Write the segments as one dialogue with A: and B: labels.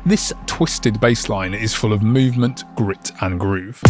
A: This twisted bass line is full of movement, grit and groove.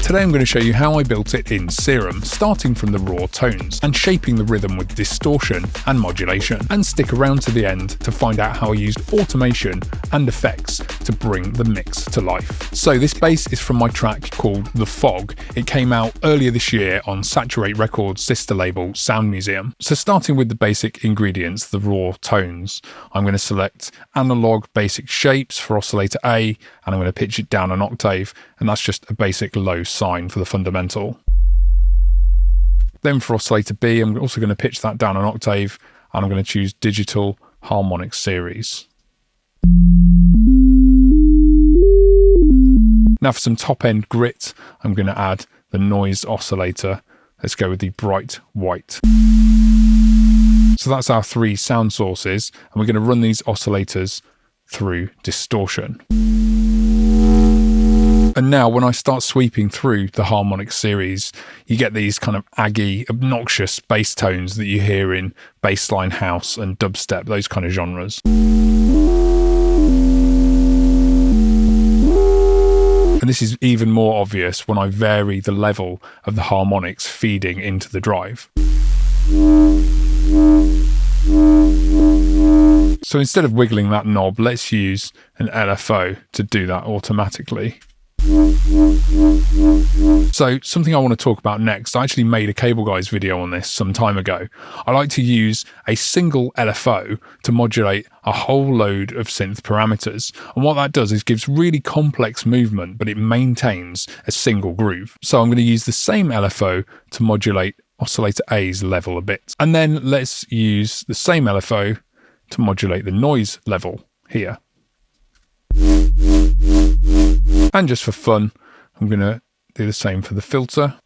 A: Today I'm going to show you how I built it in Serum, starting from the raw tones and shaping the rhythm with distortion and modulation, and stick around to the end to find out how I used automation and effects to bring the mix to life. So this bass is from my track called The Fog. It came out earlier this year on Saturate Records' sister label Sound Museum. So starting with the basic ingredients, the raw tones, I'm going to select analog basic shapes for oscillator A, and I'm going to pitch it down an octave, and that's just a basic low sine for the fundamental. Then for oscillator B, I'm also going to pitch that down an octave, and I'm going to choose digital harmonic series. Now for some top end grit, I'm going to add the noise oscillator. Let's go with the bright white. So that's our three sound sources, and we're going to run these oscillators through distortion. And now when I start sweeping through the harmonic series, you get these kind of aggy, obnoxious bass tones that you hear in bassline house and dubstep, those kind of genres. And this is even more obvious when I vary the level of the harmonics feeding into the drive. So instead of wiggling that knob, let's use an LFO to do that automatically. So something I want to talk about next, I actually made a Cable Guys video on this some time ago. I like to use a single LFO to modulate a whole load of synth parameters. And what that does is gives really complex movement, but it maintains a single groove. So I'm going to use the same LFO to modulate oscillator A's level a bit. And then let's use the same LFO to modulate the noise level here. And just for fun, I'm going to do the same for the filter.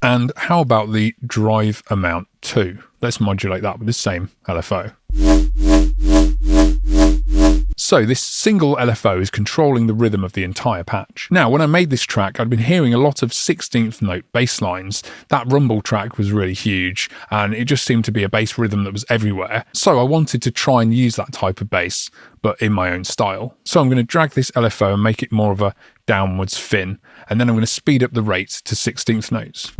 A: And how about the drive amount too? Let's modulate that with the same LFO. So this single LFO is controlling the rhythm of the entire patch. Now, when I made this track, I'd been hearing a lot of 16th note bass lines. That rumble track was really huge, and it just seemed to be a bass rhythm that was everywhere. So I wanted to try and use that type of bass, but in my own style. So I'm going to drag this LFO and make it more of a downwards fin, and then I'm going to speed up the rate to 16th notes.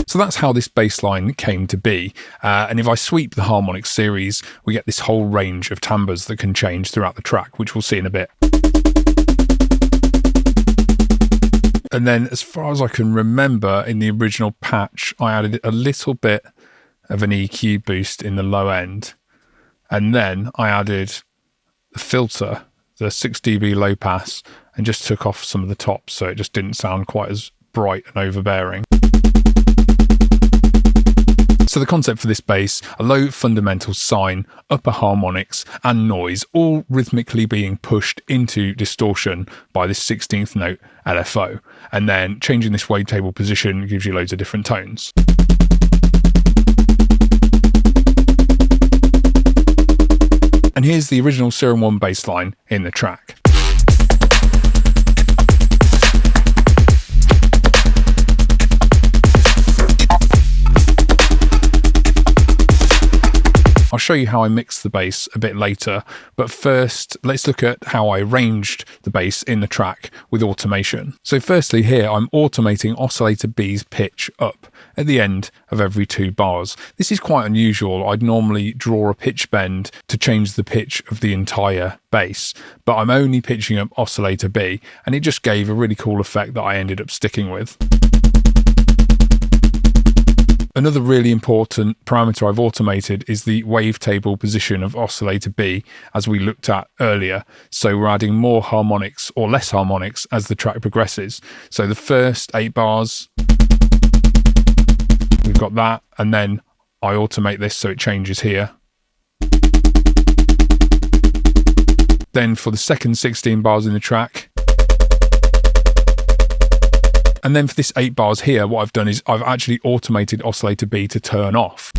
A: So that's how this bass line came to be. And if I sweep the harmonic series, we get this whole range of timbres that can change throughout the track, which we'll see in a bit. And then as far as I can remember, in the original patch, I added a little bit of an EQ boost in the low end. And then I added the filter, the 6 dB low pass, and just took off some of the tops so it just didn't sound quite as bright and overbearing. So the concept for this bass, a low fundamental sine, upper harmonics and noise, all rhythmically being pushed into distortion by this 16th note LFO. And then changing this wavetable position gives you loads of different tones. And here's the original Serum 1 bass line in the track. I'll show you how I mixed the bass a bit later, but first let's look at how I arranged the bass in the track with automation. So firstly here I'm automating oscillator B's pitch up at the end of every 2 bars. This is quite unusual. I'd normally draw a pitch bend to change the pitch of the entire bass, but I'm only pitching up oscillator B, and it just gave a really cool effect that I ended up sticking with. Another really important parameter I've automated is the wavetable position of oscillator B, as we looked at earlier. So we're adding more harmonics or less harmonics as the track progresses. So the first 8 bars, we've got that, and then I automate this so it changes here. Then for the second 16 bars in the track, and then for this 8 bars here, what I've done is I've actually automated oscillator B to turn off.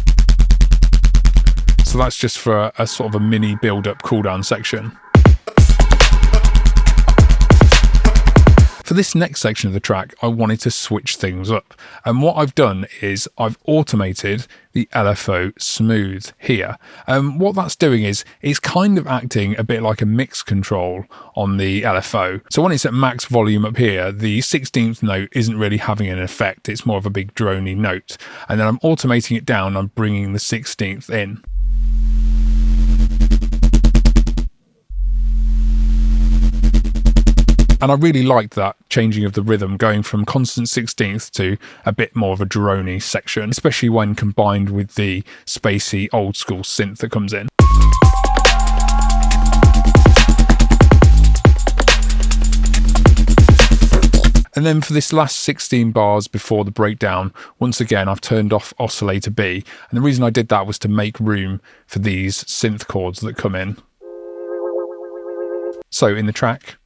A: So that's just for a sort of a mini build-up cooldown section. For For this next section of the track, I wanted to switch things up. And what I've done is I've automated the LFO smooth here. What that's doing is it's kind of acting a bit like a mix control on the LFO. So when it's at max volume up here, the 16th note isn't really having an effect. It's more of a big drony note. And then I'm automating it down. I'm bringing the 16th in. And I really liked that changing of the rhythm, going from constant 16th to a bit more of a drony section, especially when combined with the spacey old school synth that comes in. And then for this last 16 bars before the breakdown, once again, I've turned off oscillator B. And the reason I did that was to make room for these synth chords that come in. So in the track.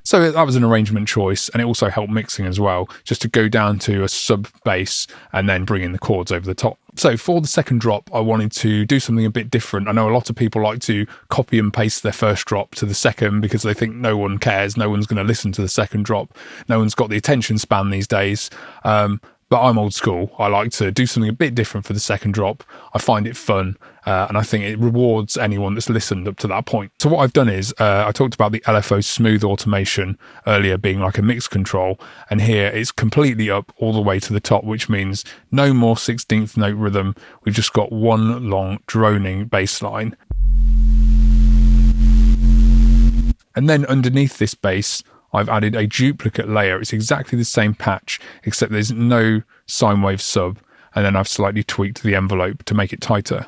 A: So that was an arrangement choice, and it also helped mixing as well, just to go down to a sub bass and then bring in the chords over the top. So for the second drop, I wanted to do something a bit different. I know a lot of people like to copy and paste their first drop to the second because they think no one cares, no one's going to listen to the second drop, no one's got the attention span these days. But I'm old school. I like to do something a bit different for the second drop. I find it fun, and I think it rewards anyone that's listened up to that point. So what I've done is, I talked about the LFO smooth automation earlier being like a mix control, and here it's completely up all the way to the top, which means no more 16th note rhythm. We've just got one long droning bass line. And then underneath this bass, I've added a duplicate layer. It's exactly the same patch, except there's no sine wave sub, and then I've slightly tweaked the envelope to make it tighter.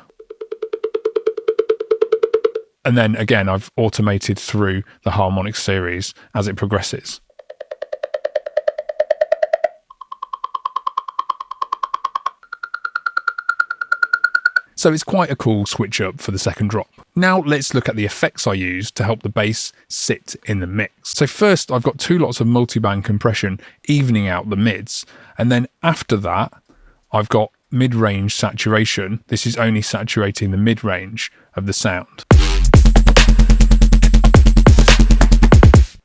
A: And then again, I've automated through the harmonic series as it progresses. So it's quite a cool switch up for the second drop. Now let's look at the effects I used to help the bass sit in the mix. So first I've got 2 lots of multiband compression evening out the mids. And then after that, I've got mid-range saturation. This is only saturating the mid-range of the sound.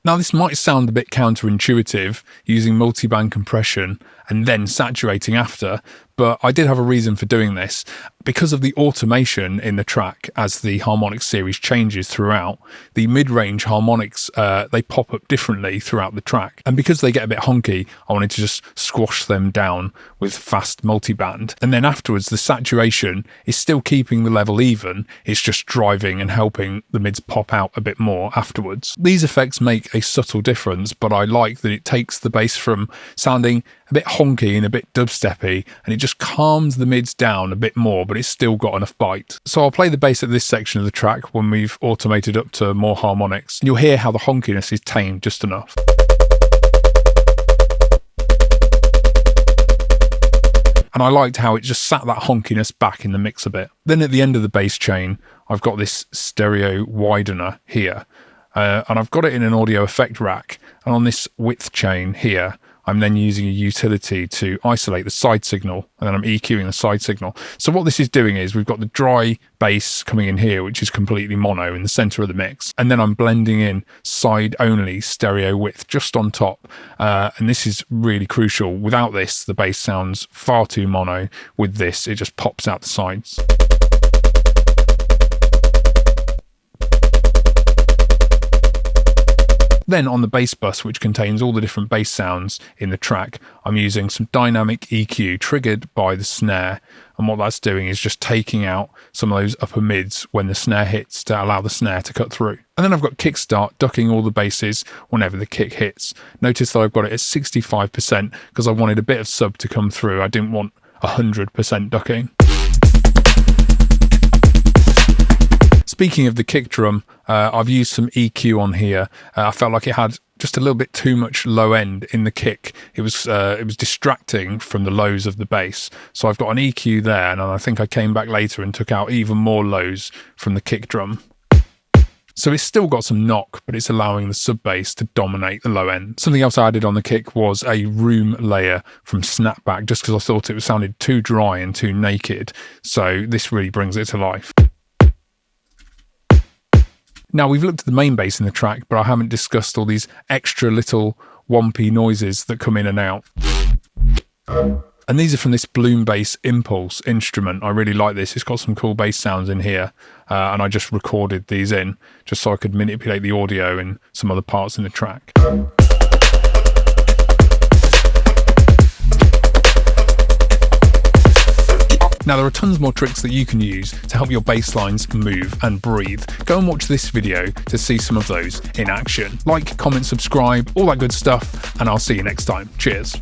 A: Now this might sound a bit counterintuitive, using multiband compression and then saturating after, but I did have a reason for doing this. Because of the automation in the track as the harmonic series changes throughout, the mid-range harmonics, they pop up differently throughout the track. And because they get a bit honky, I wanted to just squash them down with fast multiband. And then afterwards, the saturation is still keeping the level even, it's just driving and helping the mids pop out a bit more afterwards. These effects make a subtle difference, but I like that it takes the bass from sounding a bit honky and a bit dubsteppy, and it just calms the mids down a bit more, but it's still got enough bite. So I'll play the bass at this section of the track when we've automated up to more harmonics. You'll hear how the honkiness is tamed just enough. And I liked how it just sat that honkiness back in the mix a bit. Then at the end of the bass chain, I've got this stereo widener here, and I've got it in an audio effect rack, and on this width chain here, I'm then using a utility to isolate the side signal, and then I'm EQing the side signal. So what this is doing is we've got the dry bass coming in here, which is completely mono in the center of the mix. And then I'm blending in side only stereo width just on top. And this is really crucial. Without this, the bass sounds far too mono. With this, it just pops out the sides. Then on the bass bus, which contains all the different bass sounds in the track, I'm using some dynamic EQ triggered by the snare. And what that's doing is just taking out some of those upper mids when the snare hits to allow the snare to cut through. And then I've got kickstart, ducking all the basses whenever the kick hits. Notice that I've got it at 65% because I wanted a bit of sub to come through. I didn't want 100% ducking. Speaking of the kick drum, I've used some EQ on here. I felt like it had just a little bit too much low end in the kick. It was distracting from the lows of the bass. So I've got an EQ there, and I think I came back later and took out even more lows from the kick drum. So it's still got some knock, but it's allowing the sub bass to dominate the low end. Something else I added on the kick was a room layer from Snapback, just because I thought it sounded too dry and too naked. So this really brings it to life. Now we've looked at the main bass in the track, but I haven't discussed all these extra little wompy noises that come in and out. And these are from this Bloom Bass Impulse instrument. I really like this. It's got some cool bass sounds in here. And I just recorded these in just so I could manipulate the audio in some other parts in the track. Now there are tons more tricks that you can use to help your bass lines move and breathe. Go and watch this video to see some of those in action. Like, comment, subscribe, all that good stuff, and I'll see you next time. Cheers.